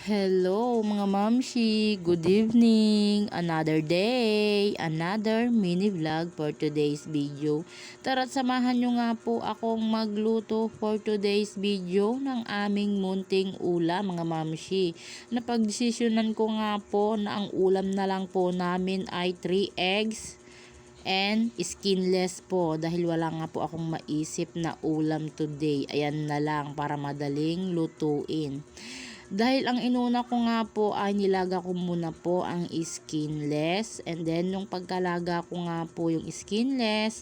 Hello mga mamshi, good evening, another day, another mini vlog for today's video. Tara't samahan nyo nga po akong magluto for today's video ng aming munting ulam mga mamshi. Napagdesisyonan ko nga po na ang ulam na lang po namin ay 3 eggs and skinless po dahil wala nga po akong maisip na ulam today. Ayan na lang para madaling lutuin. Dahil ang inuna ko nga po ay nilaga ko muna po ang skinless, and then nung pagkalaga ko nga po yung skinless,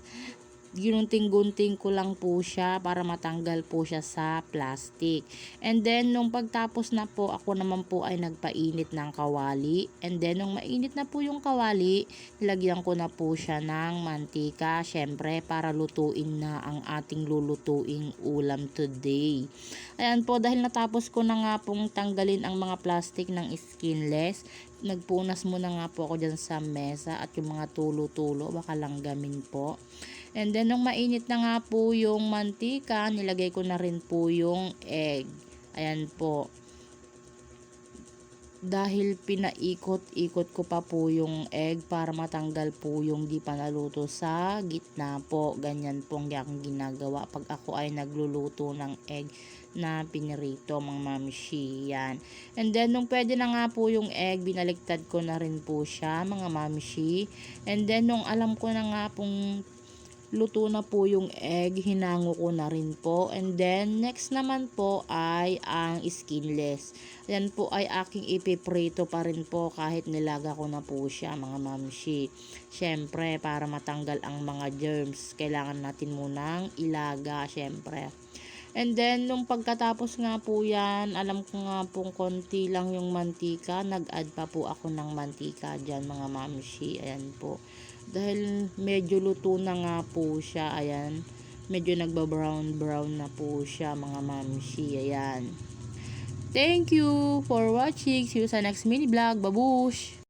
ginunting-gunting ko lang po siya para matanggal po siya sa plastic. And then nung pagtapos na po, ako naman po ay nagpainit ng kawali, and then nung mainit na po yung kawali, nilagyan ko na po siya ng mantika, syempre para lutuin na ang ating lulutuing ulam today. Ayan po, dahil natapos ko na nga pong tanggalin ang mga plastic ng skinless, nagpunas muna nga po ako dyan sa mesa at yung mga tulo-tulo baka langgamin po. And then nung mainit na nga po yung mantika, nilagay ko na rin po yung egg. Ayan po. Dahil pinaikot-ikot ko pa po yung egg para matanggal po yung di pa naluto sa gitna po. Ganyan po ang aking ginagawa pag ako ay nagluluto ng egg na pinirito mga mamshi. Yan. And then nung pwede na nga po yung egg, binaliktad ko na rin po siya mga mamshi. And then nung alam ko na nga pong luto na po yung egg, hinango ko na rin po. And then next naman po ay ang skinless. Yan po ay aking ipiprito pa rin po kahit nilaga ko na po siya mga mamshi. Syempre para matanggal ang mga germs, kailangan natin munang ilaga syempre. And then nung pagkatapos nga po yan, alam ko nga pong konti lang yung mantika, nag-add pa po ako ng mantika dyan mga mamshi. Ayan po. Dahil medyo luto na nga po siya, ayan. Medyo nagba-brown na po siya mga mamshi. Ayan. Thank you for watching. See you sa next mini vlog. Babush!